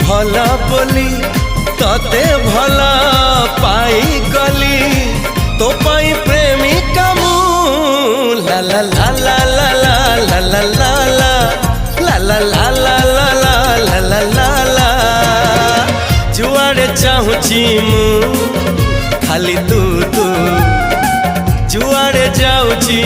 भला बोली तते भला पाई गली तो पाई प्रेमिका मु ला ला ला ला ला ला ला ला ला ला ला ला ला ला ला ला ला जुआड़े चाहूची मु खाली तू तू जुआड़े जाऊची।